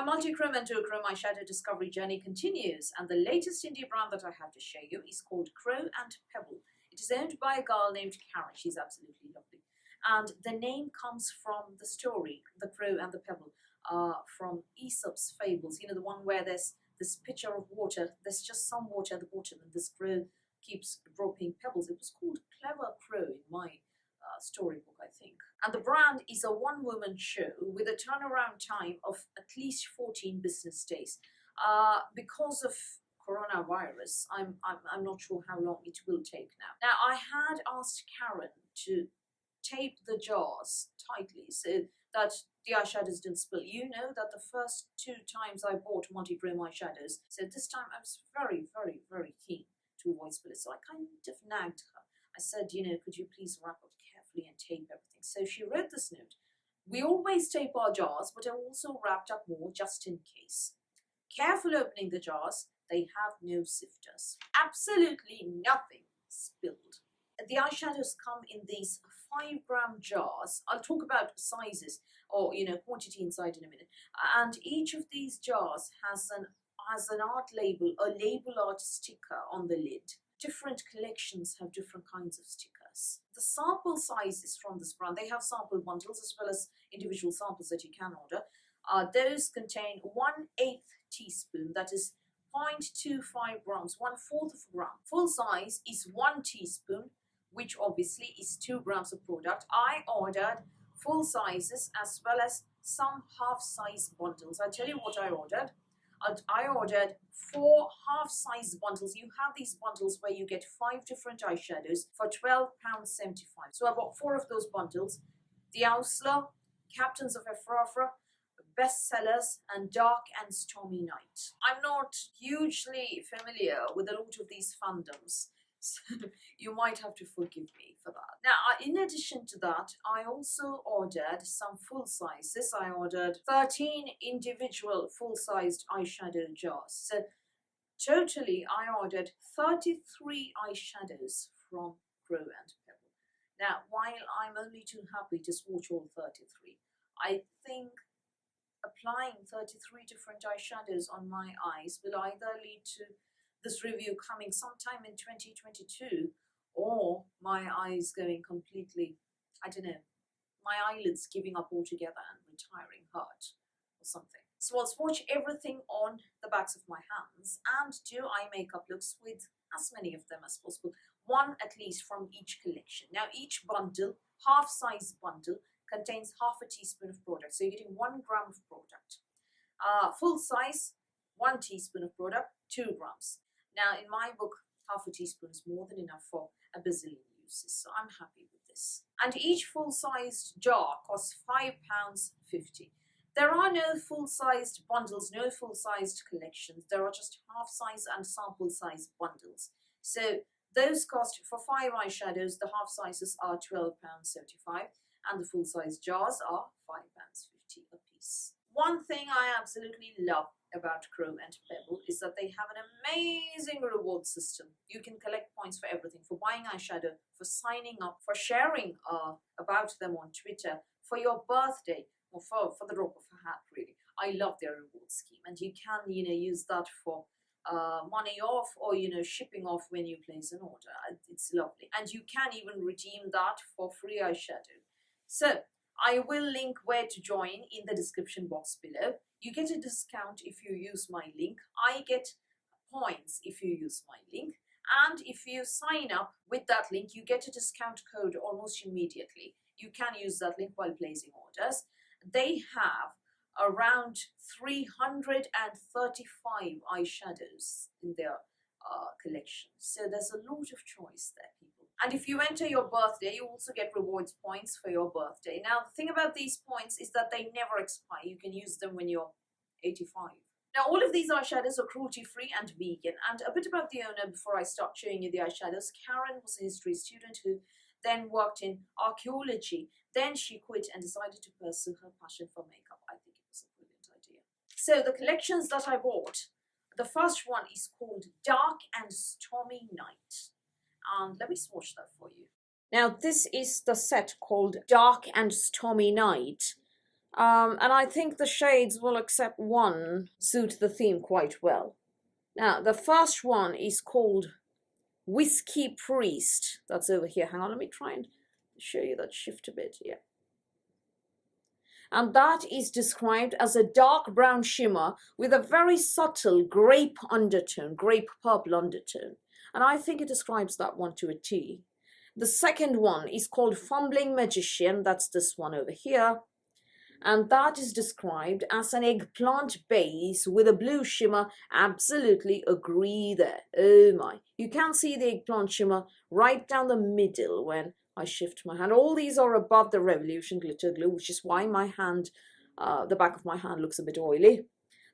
My multi-chrome and duochrome eyeshadow discovery journey continues, and the latest indie brand that I have to show you is called Crow and Pebble. It is owned by a girl named Karen. She's absolutely lovely. And the name comes from the story, The Crow and the Pebble, from Aesop's Fables. You know, the one where there's this pitcher of water, there's just some water at the bottom, and this crow keeps dropping pebbles. It was called Clever Crow in my storybook, I think. And the brand is a one-woman show with a turnaround time of at least 14 business days. Because of coronavirus, I'm not sure how long it will take now. Now, I had asked Karen to tape the jars tightly so that the eyeshadows didn't spill. You know that the first 2 times I bought multi-chrome eyeshadows, so this time I was very, very, very keen to avoid spilling. So I kind of nagged her. I said, you know, could you please wrap up carefully and tape everything? So she wrote this note. We always tape our jars, but I also wrapped up more just in case. Careful opening the jars. They have no sifters. Absolutely nothing spilled. The eyeshadows come in these 5-gram jars. I'll talk about sizes or, you know, quantity inside in a minute. And each of these jars has an art label, a label art sticker on the lid. Different collections have different kinds of stickers. The sample sizes from this brand, they have sample bundles as well as individual samples that you can order. Those contain 1/8 teaspoon, that is 0.25 grams, 1/4 of a gram. Full size is 1 teaspoon, which obviously is 2 grams of product. I ordered full sizes as well as some half-size bundles. I'll tell you what I ordered. I ordered 4 half-size bundles. You have these bundles where you get 5 different eyeshadows for £12.75. So I bought 4 of those bundles. The Ausler, Captains of Ralpha, Bestsellers, and Dark and Stormy Night. I'm not hugely familiar with a lot of these fandoms, so you might have to forgive me for that. Now, in addition to that, I also ordered some full sizes. I ordered 13 individual full-sized eyeshadow jars. So totally, I ordered 33 eyeshadows from Crow and Pebble. Now, while I'm only too happy to swatch all 33, I think applying 33 different eyeshadows on my eyes will either lead to this review coming sometime in 2022 or my eyes going completely, I don't know, my eyelids giving up altogether and retiring hurt or something. So I'll swatch everything on the backs of my hands and do eye makeup looks with as many of them as possible. 1 at least from each collection. Now each bundle, half-size bundle, contains half a teaspoon of product. So you're getting 1 gram of product. Full size, 1 teaspoon of product, 2 grams. Now in my book, half a teaspoon is more than enough for a bazillion uses. So I'm happy with this. And each full-sized jar costs £5.50. There are no full-sized bundles, no full-sized collections. There are just half-size and sample-size bundles. So those cost, for 5 eyeshadows, the half sizes are £12.75. And the full-size jars are £5.50 a piece. One thing I absolutely love about Crow and Pebble is that they have an amazing reward system. You can collect points for everything, for buying eyeshadow, for signing up, for sharing about them on Twitter, for your birthday, or for the drop of a hat, really. I love their reward scheme, and you can, you know, use that for money off or, you know, shipping off when you place an order. It's lovely. And you can even redeem that for free eyeshadow. So, I will link where to join in the description box below. You get a discount if you use my link. I get points if you use my link. And if you sign up with that link, you get a discount code almost immediately. You can use that link while placing orders. They have around 335 eyeshadows in their collection. So there's a lot of choice there, people. And if you enter your birthday, you also get rewards points for your birthday. Now, the thing about these points is that they never expire. You can use them when you're 85. Now, all of these eyeshadows are cruelty-free and vegan. And a bit about the owner before I start showing you the eyeshadows. Karen was a history student who then worked in archaeology. Then she quit and decided to pursue her passion for makeup. I think it was a brilliant idea. So the collections that I bought, the first one is called Dark and Stormy Night. And let me swatch that for you. Now, this is the set called Dark and Stormy Night. And I think the shades will, except one, suit the theme quite well. Now, the first one is called Whiskey Priest. That's over here. Hang on, let me try and show you that shift a bit. Yeah. And that is described as a dark brown shimmer with a very subtle grape undertone, grape purple undertone. And I think it describes that one to a T. The second one is called Fumbling Magician. That's this one over here. And that is described as an eggplant base with a blue shimmer. Absolutely agree there. Oh my. You can see the eggplant shimmer right down the middle when I shift my hand. All these are above the Revolution glitter glue, which is why my hand, the back of my hand looks a bit oily.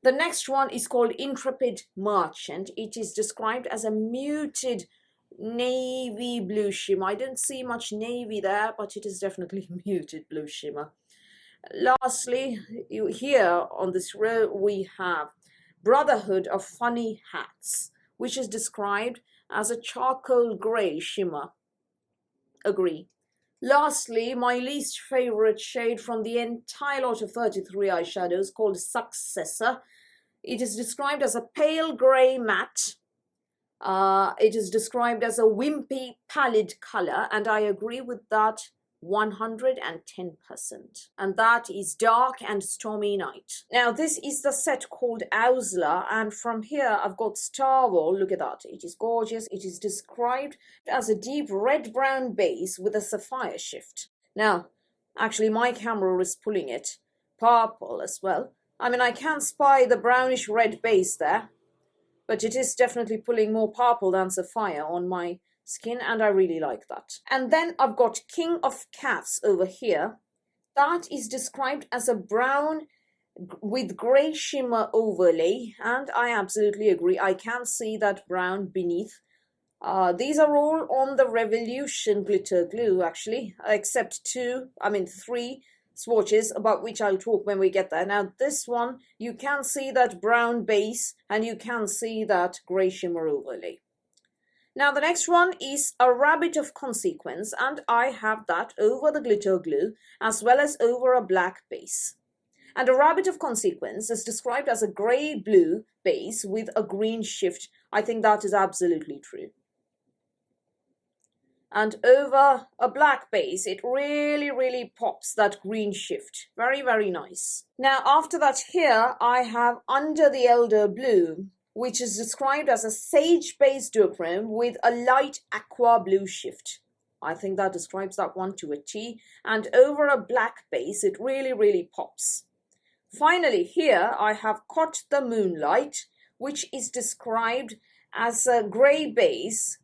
The next one is called Intrepid Merchant. It is described as a muted navy blue shimmer. I don't see much navy there, but it is definitely muted blue shimmer. Lastly, here on this row we have Brotherhood of Funny Hats, which is described as a charcoal grey shimmer. Agree. Lastly, my least favorite shade from the entire lot of 33 eyeshadows, called Successor. It is described as a pale grey matte. It is described as a wimpy pallid color, and I agree with that 110%. And that is Dark and Stormy Night. Now, this is the set called Ausla, and from here I've got Star Wall. Look at that. It is gorgeous. It is described as a deep red-brown base with a sapphire shift. Now, actually, my camera is pulling it purple as well. I mean, I can spy the brownish red base there, but it is definitely pulling more purple than sapphire on my skin, and I really like that. And then I've got King of Cats over here. That is described as a brown with grey shimmer overlay, and I absolutely agree. I can see that brown beneath. These are all on the Revolution glitter glue, actually, except three swatches, about which I'll talk when we get there. Now, this one, you can see that brown base, and you can see that grey shimmer overlay. Now, the next one is a Rabbit of Consequence, and I have that over the glitter glue as well as over a black base. And a Rabbit of Consequence is described as a grey-blue base with a green shift. I think that is absolutely true. And over a black base, it really, really pops that green shift. Very, very nice. Now, after that here, I have Under the Elder Blue, which is described as a sage-based duochrome with a light aqua blue shift. I think that describes that one to a T. And over a black base, it really, really pops. Finally, here I have Caught the Moonlight, which is described as a grey base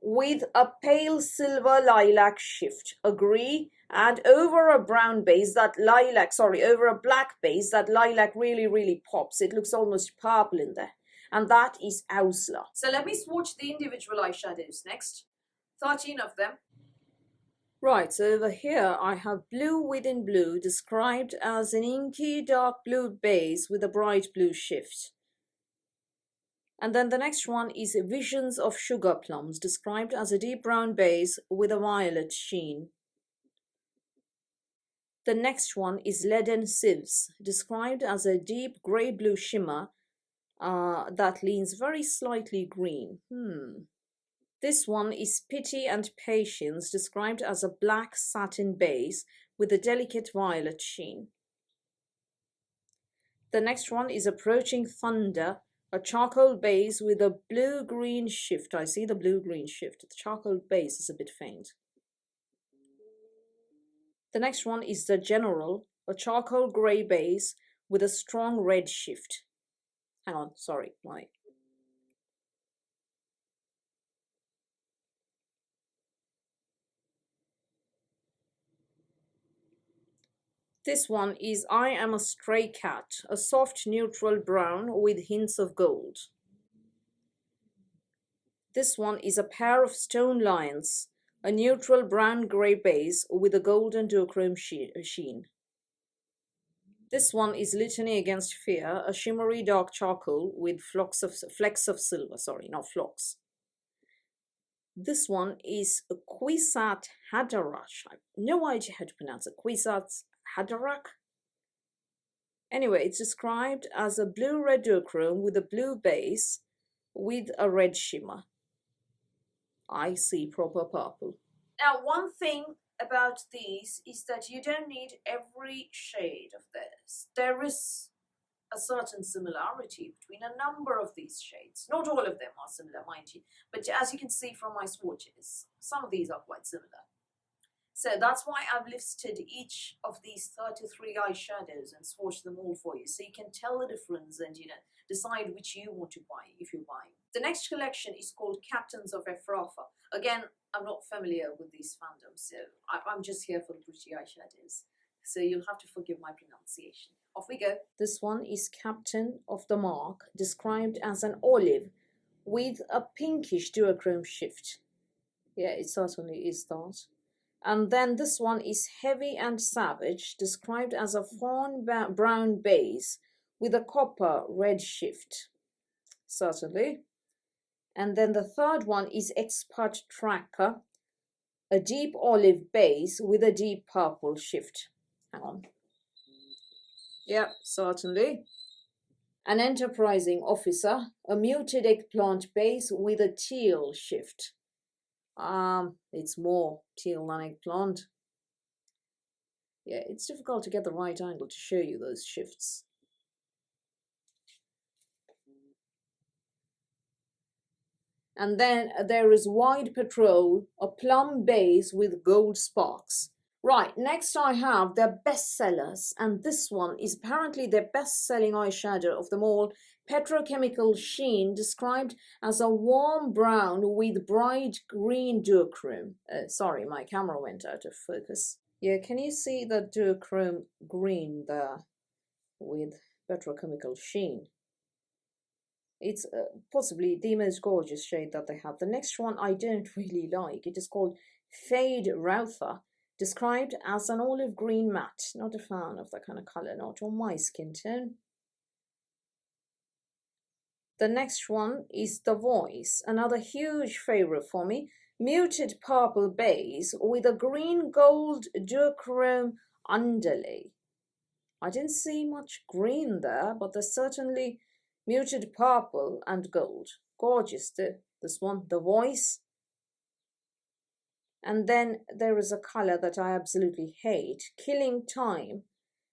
with a pale silver lilac shift. Agree? And over a brown base, over a black base, that lilac really, really pops. It looks almost purple in there. And that is Ausla. So let me swatch the individual eyeshadows next. 13 of them. Right, so over here I have Blue Within Blue, described as an inky dark blue base with a bright blue shift. And then the next one is Visions of Sugar Plums, described as a deep brown base with a violet sheen. The next one is Leaden Sieves, described as a deep grey-blue shimmer that leans very slightly green. This one is Pity and Patience, described as a black satin base with a delicate violet sheen. The next one is Approaching Thunder, a charcoal base with a blue-green shift. I see the blue-green shift. The charcoal base is a bit faint. The next one is The General, a charcoal grey base with a strong red shift. Hang on, sorry, This one is I Am a Stray Cat, a soft neutral brown with hints of gold. This one is A Pair of Stone Lions, a neutral brown-grey base with a golden duochrome sheen. This one is Litany Against Fear, a shimmery dark charcoal with flecks of silver. Sorry, not flocks. This one is a Cuisade Haderach. I have no idea how to pronounce it. Cuisade Haderach. Anyway, it's described as a blue-red duochrome with a blue base with a red shimmer. I see proper purple. Now, one thing about these is that you don't need every shade of this. There is a certain similarity between a number of these shades. Not all of them are similar, mind you, but as you can see from my swatches, some of these are quite similar. So that's why I've listed each of these 33 eyeshadows and swatched them all for you, so you can tell the difference and, you know, decide which you want to buy if you're buying. The next collection is called Captains of Ralpha. Again, I'm not familiar with these fandoms, so I'm just here for the pretty eyeshadows. So you'll have to forgive my pronunciation. Off we go. This one is Captain of the Mark, described as an olive with a pinkish duochrome shift. Yeah, it certainly is that. And then this one is Heavy and Savage, described as a fawn brown base with a copper red shift. Certainly. And then the third one is Expert Tracker, a deep olive base with a deep purple shift. Hang on. Yeah, certainly. An Enterprising Officer, a muted eggplant base with a teal shift. It's more teal than eggplant. Yeah, it's difficult to get the right angle to show you those shifts. And then there is Wide Patrol, a plum base with gold sparks. Right, next I have their bestsellers, and this one is apparently their best-selling eyeshadow of them all, Petrochemical Sheen, described as a warm brown with bright green duochrome. Sorry, my camera went out of focus. Yeah, can you see the duochrome green there with Petrochemical Sheen? It's possibly the most gorgeous shade that they have. The next one I don't really like. It is called Fade Ralpha, described as an olive green matte. Not a fan of that kind of color, not on my skin tone. The next one is The Voice, another huge favorite for me. Muted purple base with a green gold duochrome underlay. I didn't see much green there, but there's certainly muted purple and gold. Gorgeous, this one, The Voice. And then there is a color that I absolutely hate, Killing Time.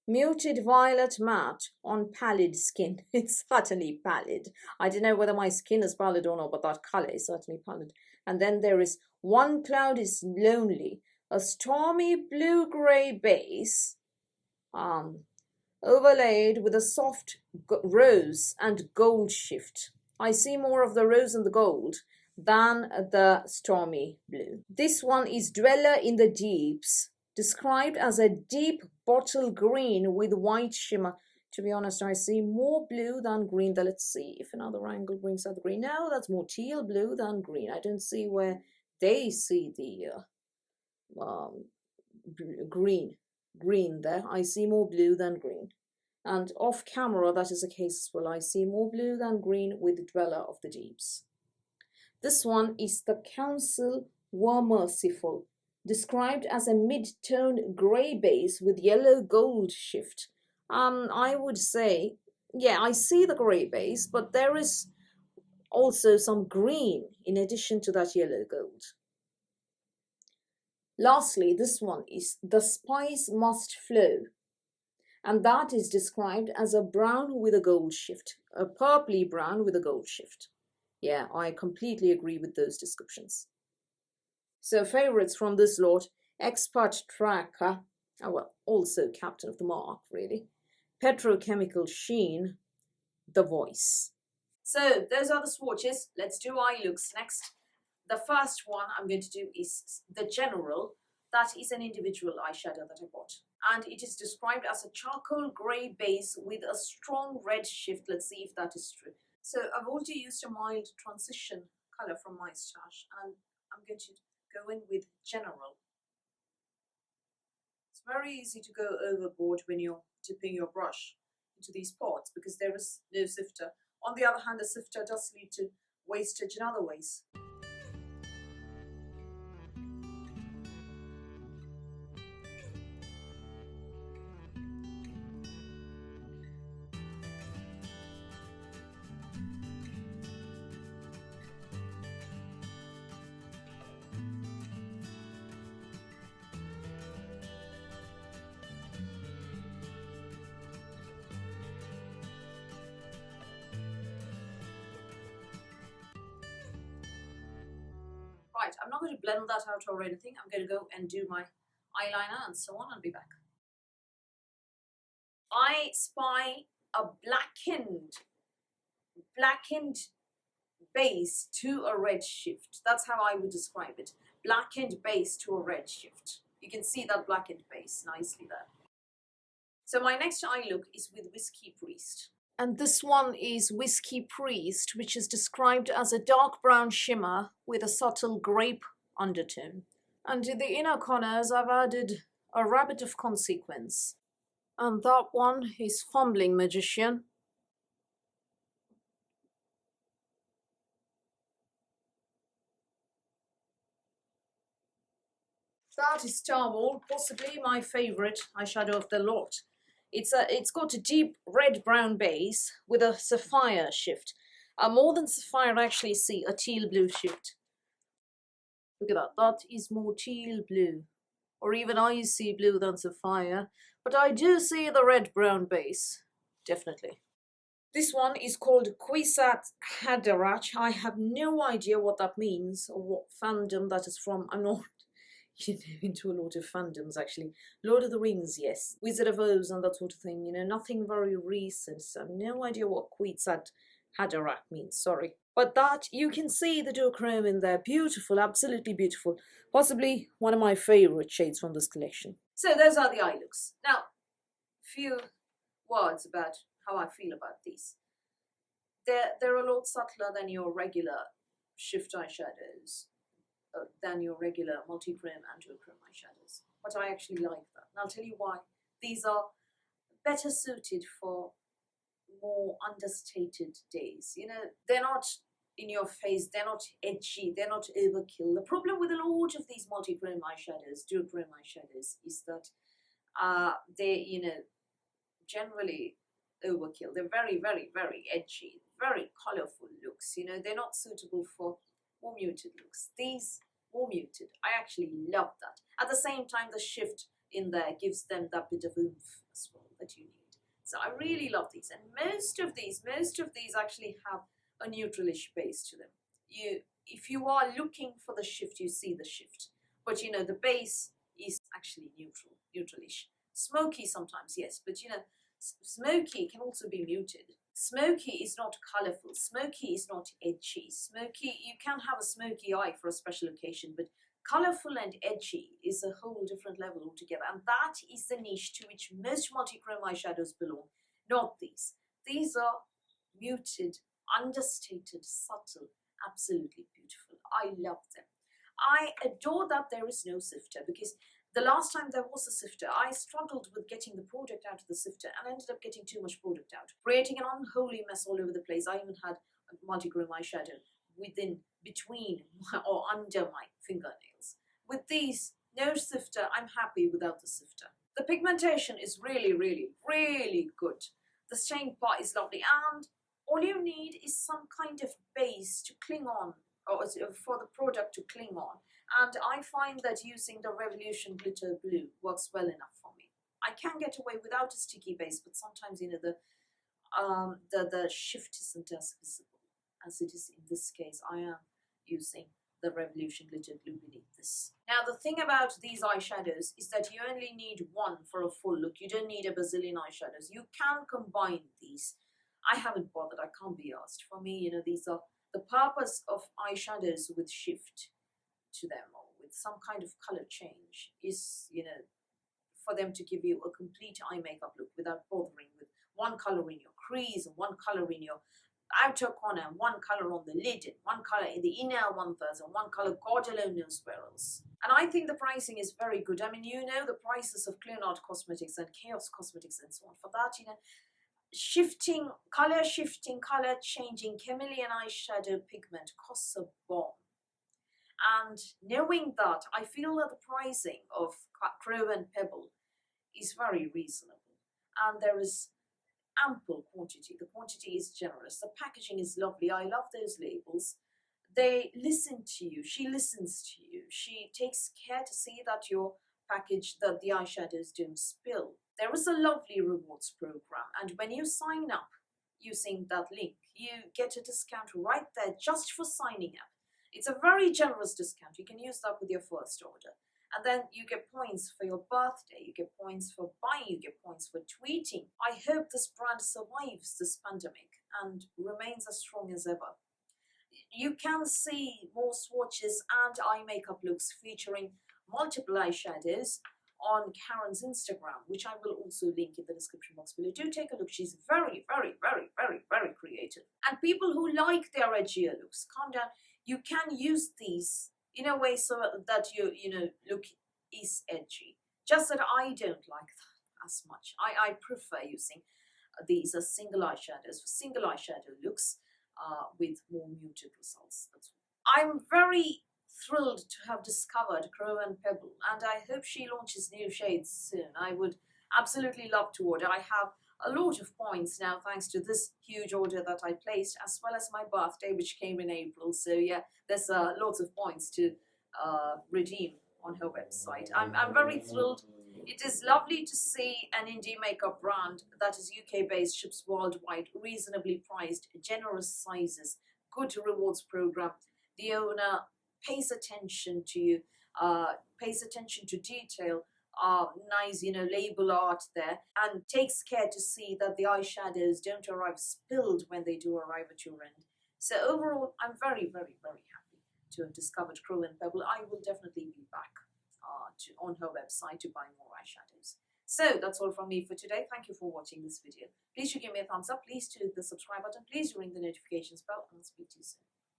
Muted violet matte on pallid skin. It's certainly pallid. I don't know whether my skin is pallid or not, but that color is certainly pallid. And then there is One Cloud is Lonely, a stormy blue-gray base, overlaid with a soft rose and gold shift. I see more of the rose and the gold than the stormy blue. This one is Dweller in the Deeps, described as a deep bottle green with white shimmer. To be honest, I see more blue than green. Let's see if another angle brings out the green. No, that's more teal blue than green. I don't see where they see the green there. I see more blue than green. And off camera, that is the case as well. I see more blue than green with Dweller of the Deeps. This one is The Council Were Merciful, described as a mid-toned grey base with yellow gold shift. I would say, yeah, I see the grey base, but there is also some green in addition to that yellow gold. Lastly, this one is The Spice Must Flow, and that is described as a brown with a gold shift, a purpley brown with a gold shift. Yeah, I completely agree with those descriptions. So favorites from this lot, Expert Tracker, also Captain of the Mark, really. Petrochemical Sheen, The Voice. So those are the swatches. Let's do eye looks next. The first one I'm going to do is the General. That is an individual eyeshadow that I bought. And it is described as a charcoal grey base with a strong red shift. Let's see if that is true. So I've already used a mild transition colour from my stash, and I'm going to go in with General. It's very easy to go overboard when you're dipping your brush into these pots because there is no sifter. On the other hand, a sifter does lead to wastage in other ways. not going to blend that out or anything. I'm going to go and do my eyeliner and so on and be back. I spy a blackened base to a red shift. That's how I would describe it. Blackened base to a red shift. You can see that blackened base nicely there. So my next eye look is with Whiskey Priest. And this one is Whiskey Priest, which is described as a dark brown shimmer with a subtle grape undertone. And in the inner corners, I've added a rabbit of consequence. And that one is Fumbling Magician. That is Starwall, possibly my favourite eyeshadow of the lot. It's got a deep red-brown base with a sapphire shift. More than sapphire, I actually see a teal blue shift. Look at that, that is more teal blue. Or even I see blue than sapphire. But I do see the red-brown base, definitely. This one is called Cuisade Haderach. I have no idea what that means or what fandom that is from. I'm not into a lot of fandoms, actually. Lord of the Rings, yes. Wizard of Oz and that sort of thing, you know, nothing very recent. So I have no idea what Cuisade Haderach means, sorry. But that, you can see the duochrome in there. Beautiful, absolutely beautiful. Possibly one of my favourite shades from this collection. So those are the eye looks. Now, a few words about how I feel about these. They're a lot subtler than your regular shift eyeshadows. Than your regular multi-chrome and duochrome eyeshadows. But I actually like that. And I'll tell you why. These are better suited for more understated days. You know, they're not in your face, they're not edgy, they're not overkill. The problem with a lot of these multi-chrome eyeshadows, duochrome eyeshadows, is that they, you know, generally overkill. They're very, very, very edgy, very colourful looks. You know, they're not suitable for more muted looks. These more muted. I actually love that. At the same time, the shift in there gives them that bit of oomph as well that you need. So I really love these. And most of these actually have a neutralish base to them. If you are looking for the shift, you see the shift. But you know, the base is actually neutralish. Smoky sometimes, yes, but you know, smoky can also be muted. Smoky is not colourful. Smoky is not edgy. Smoky, you can have a smoky eye for a special occasion, but colourful and edgy is a whole different level altogether. And that is the niche to which most multi-chrome eyeshadows belong, not these. These are muted, understated, subtle, absolutely beautiful. I love them. I adore that there is no sifter, because the last time there was a sifter, I struggled with getting the product out of the sifter and ended up getting too much product out, creating an unholy mess all over the place. I even had a multi-chrome eyeshadow between or under my fingernails. With these, no sifter, I'm happy without the sifter. The pigmentation is really, really, really good. The staying power is lovely, and all you need is some kind of base to cling on, or for the product to cling on. And I find that using the Revolution Glitter Blue works well enough for me. I can get away without a sticky base, but sometimes, you know, the shift isn't as visible as it is in this case. I am using the Revolution Glitter Glue beneath this. Now, the thing about these eyeshadows is that you only need one for a full look. You don't need a bazillion eyeshadows. You can combine these. I haven't bothered. I can't be asked. For me, you know, these are the purpose of eyeshadows with shift to them, or with some kind of color change, is, you know, for them to give you a complete eye makeup look without bothering with one color in your crease and one color in your outer corner and one color on the lid and one color in the inner one-third and one color God alone knows where else. And I think the pricing is very good. I mean, you know, the prices of Clean Art Cosmetics and Chaos Cosmetics and so on. For that, you know, shifting, color changing chameleon eyeshadow pigment costs a bomb. And knowing that, I feel that the pricing of Crow and Pebble is very reasonable. And there is ample quantity. The quantity is generous. The packaging is lovely. I love those labels. They listen to you. She listens to you. She takes care to see that your package, that the eyeshadows don't spill. There is a lovely rewards program. And when you sign up using that link, you get a discount right there just for signing up. It's a very generous discount. You can use that with your first order. And then you get points for your birthday, you get points for buying, you get points for tweeting. I hope this brand survives this pandemic and remains as strong as ever. You can see more swatches and eye makeup looks featuring multiple eyeshadows on Karen's Instagram, which I will also link in the description box below. Do take a look. She's very, very, very, very, very creative. And people who like their edgier looks, calm down. You can use these in a way so that your look is edgy. Just that I don't like that as much. I prefer using these as single eyeshadows for single eyeshadow looks with more muted results. I'm very thrilled to have discovered Crow and Pebble, and I hope she launches new shades soon. I would absolutely love to order. I have a lot of points now thanks to this huge order that I placed, as well as my birthday, which came in April. So yeah, there's lots of points to redeem on her website. I'm very thrilled. It is lovely to see an indie makeup brand that is UK based, ships worldwide, reasonably priced, generous sizes, good rewards program. The owner pays attention to you, pays attention to detail, nice label art there, and takes care to see that the eyeshadows don't arrive spilled when they do arrive at your end. So overall, I'm very, very, very happy to have discovered Crow and Pebble. I will definitely be back on her website to buy more eyeshadows. So that's all from me for today. Thank you for watching this video. Please do give me a thumbs up. Please do the subscribe button. Please do ring the notifications bell, and I'll speak to you soon.